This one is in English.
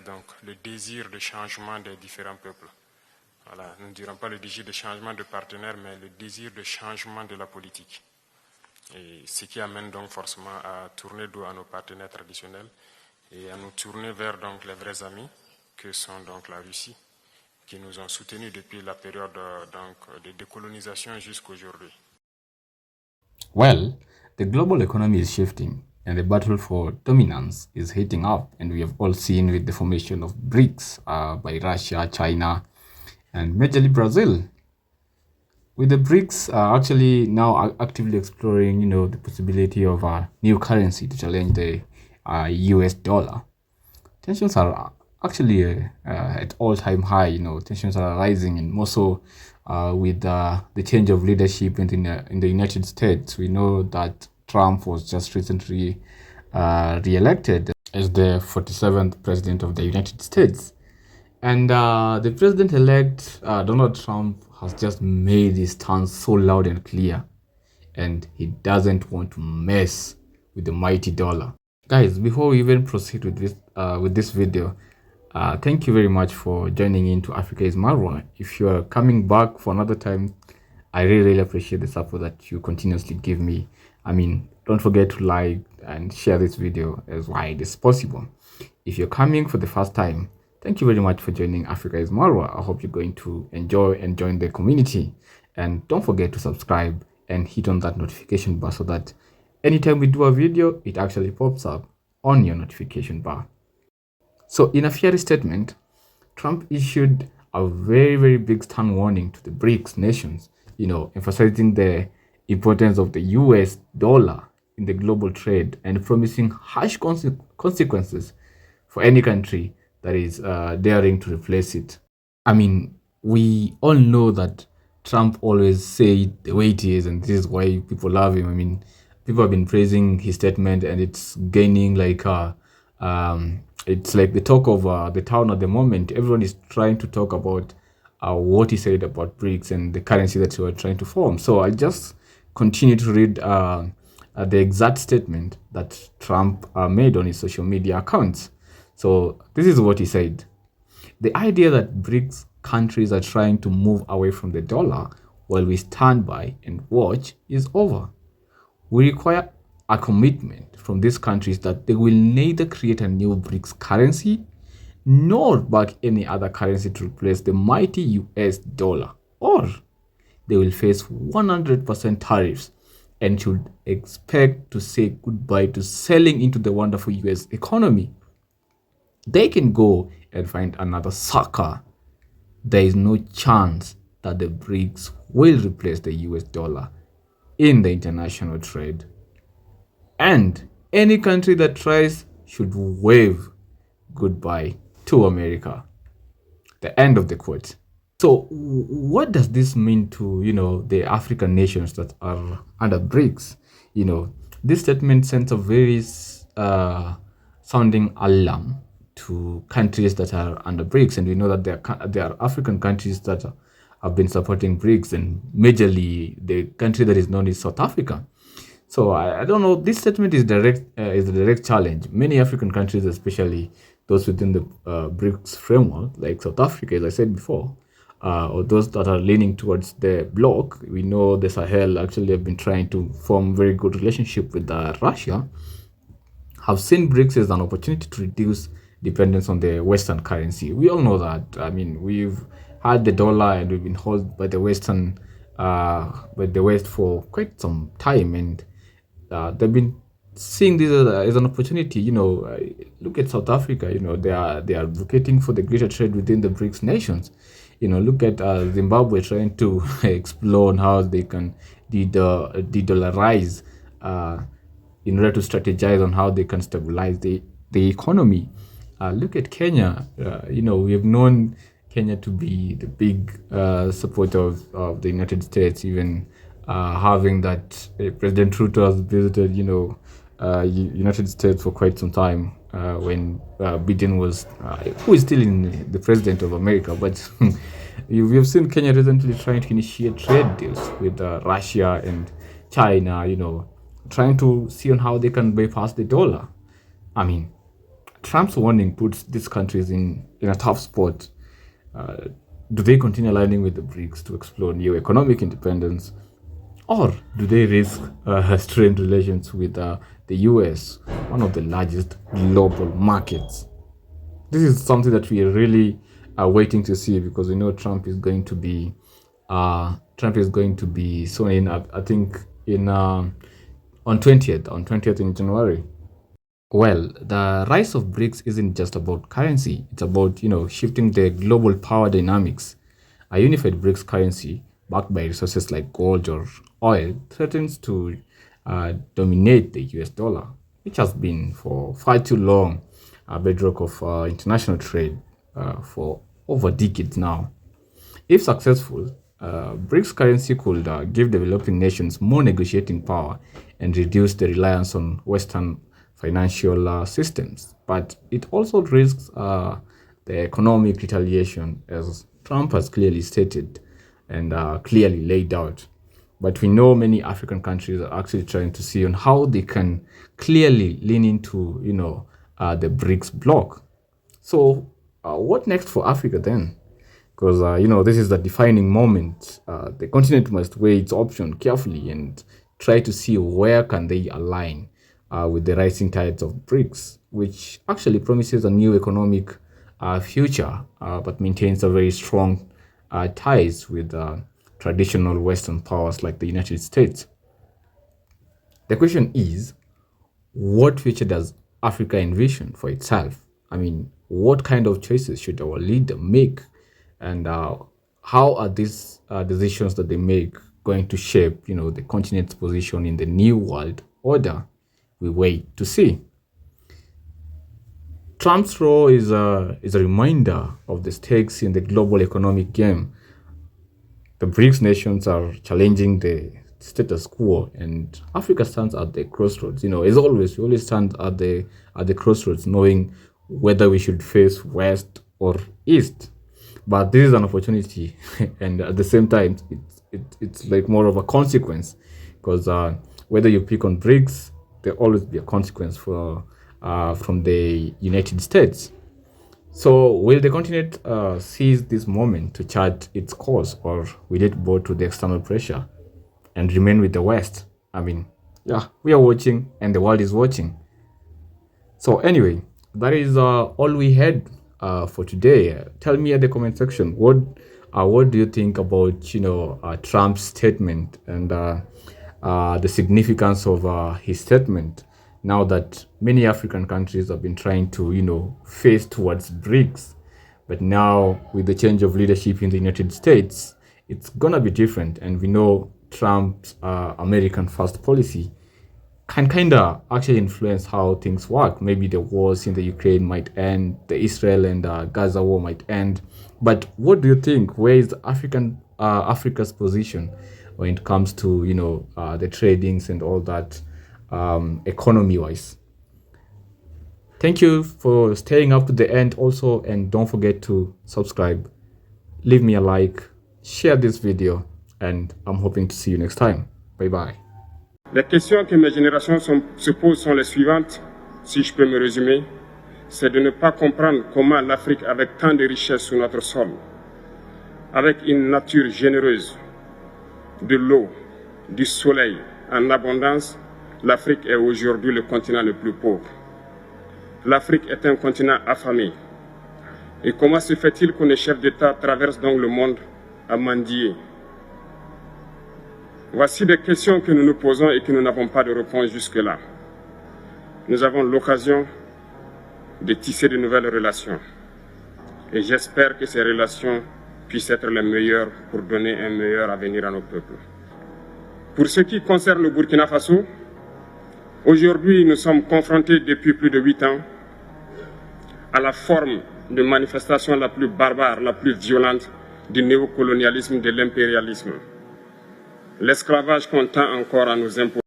donc le désir de changement des différents peuples. Voilà, nous ne dirons pas le désir de changement de partenaire, mais le désir de changement de la politique. Et ce qui amène donc forcément à tourner dos à nos partenaires traditionnels et à nous tourner vers donc les vrais amis que sont donc la Russie, qui nous ont soutenus depuis la période de décolonisation jusqu'aujourd'hui. Well, the global economy is shifting and the battle for dominance is heating up, and we have all seen with the formation of BRICS by Russia, China, and majorly Brazil. With the BRICS actually now actively exploring, the possibility of a new currency to challenge the US dollar. Tensions are actually at all-time high. Tensions are rising, and more so with the change of leadership in the United States. We know that Trump was just recently re-elected as the 47th president of the United States. And the president-elect, Donald Trump, has just made his stance so loud and clear. And he doesn't want to mess with the mighty dollar. Guys, before we even proceed with this video, thank you very much for joining into Africa is Marwa. If you are coming back for another time, I really appreciate the support that you continuously give me. Don't forget to like and share this video as wide as possible. If you're coming for the first time, thank you very much for joining Africa is Marwa. I hope you're going to enjoy and join the community. And don't forget to subscribe and hit on that notification bar so that anytime we do a video, it actually pops up on your notification bar. So in a fiery statement, Trump issued a very, very big stern warning to the BRICS nations, emphasizing the importance of the US dollar in the global trade and promising harsh consequences for any country that is daring to replace it. We all know that Trump always say it the way it is, and this is why people love him. People have been praising his statement, and it's gaining like it's like the talk of the town at the moment. Everyone is trying to talk about what he said about BRICS and the currency that we are trying to form. So I'll just continue to read the exact statement that Trump made on his social media accounts. So this is what he said. The idea that BRICS countries are trying to move away from the dollar while we stand by and watch is over. We require a commitment from these countries that they will neither create a new BRICS currency nor back any other currency to replace the mighty US dollar, or they will face 100% tariffs and should expect to say goodbye to selling into the wonderful US economy. They can go and find another sucker. There is no chance that the BRICS will replace the US dollar in the international trade. And any country that tries should wave goodbye to America. The end of the quote. So what does this mean to, the African nations that are under BRICS? This statement sends a very sounding alarm to countries that are under BRICS, and we know that there are African countries that have been supporting BRICS, and majorly the country that is known as South Africa. So I don't know. This statement is a direct challenge. Many African countries, especially those within the BRICS framework, like South Africa, as I said before, or those that are leaning towards the bloc. We know the Sahel actually have been trying to form very good relationship with Russia. Have seen BRICS as an opportunity to reduce dependence on the Western currency. We all know that. We've had the dollar and we've been held by the Western, by the West for quite some time, and they've been seeing this as an opportunity. Look at South Africa. They are advocating for the greater trade within the BRICS nations. Look at Zimbabwe trying to explore on how they can de-dollarize in order to strategize on how they can stabilize the economy. Look at Kenya. We have known Kenya to be the big supporter of the United States, even having that President Ruto has visited, United States for quite some time when Biden was, who is still in the president of America. But we have seen Kenya recently trying to initiate trade deals with Russia and China, trying to see on how they can bypass the dollar. Trump's warning puts these countries in a tough spot. Do they continue aligning with the BRICS to explore new economic independence, or do they risk strained relations with the US, one of the largest global markets? This is something that we are really waiting to see, because we know Trump is going to be sworn in, I think, on 20th in January. Well, the rise of BRICS isn't just about currency. It's about, shifting the global power dynamics. A unified BRICS currency backed by resources like gold or oil threatens to dominate the US dollar, which has been for far too long a bedrock of international trade for over decades now. If successful, BRICS currency could give developing nations more negotiating power and reduce the reliance on Western financial systems. But it also risks the economic retaliation, as Trump has clearly stated and clearly laid out. But we know many African countries are actually trying to see on how they can clearly lean into, the BRICS bloc. So what next for Africa then? Because, this is the defining moment. The continent must weigh its option carefully and try to see where can they align with the rising tides of BRICS, which actually promises a new economic future, but maintains a very strong ties with traditional Western powers like the United States. The question is, what future does Africa envision for itself? I mean, what kind of choices should our leader make? And how are these decisions that they make going to shape, the continent's position in the new world order? We wait to see. Trump's role is a reminder of the stakes in the global economic game. The BRICS nations are challenging the status quo, and Africa stands at the crossroads. As always, we always stand at the crossroads, knowing whether we should face west or east. But this is an opportunity, and at the same time, it's like more of a consequence, because whether you pick on BRICS, there'll always be a consequence from the United States. So will the continent seize this moment to chart its course, or will it bow to the external pressure and remain with the West? I mean, yeah, we are watching and the world is watching. So anyway, that is all we had for today. Tell me in the comment section, what do you think about Trump's statement and the significance of his statement, now that many African countries have been trying to face towards BRICS, but now with the change of leadership in the United States, it's gonna be different. And we know Trump's American first policy can kind of actually influence how things work. Maybe the wars in the Ukraine might end, the Israel and Gaza war might end. But what do you think? Where is Africa's position when it comes to the tradings and all that, economy-wise? Thank you for staying up to the end also, and don't forget to subscribe, leave me a like, share this video, and I'm hoping to see you next time. Bye bye. Les questions que mes générations se posent sont les suivantes, si je peux me résumer. C'est de ne pas comprendre comment l'Afrique, avec tant de richesses sur notre sol, avec une nature généreuse, de l'eau, du soleil en abondance, l'Afrique est aujourd'hui le continent le plus pauvre. L'Afrique est un continent affamé. Et comment se fait-il que les chefs d'État traversent donc le monde à mendier? Voici des questions que nous nous posons et que nous n'avons pas de réponse jusque-là. Nous avons l'occasion de tisser de nouvelles relations. Et j'espère que ces relations puissent être les meilleures pour donner un meilleur avenir à nos peuples. Pour ce qui concerne le Burkina Faso, aujourd'hui nous sommes confrontés depuis plus de 8 ans à la forme de manifestation la plus barbare, la plus violente du néocolonialisme, de l'impérialisme. L'esclavage qu'on tend encore à nous imposer.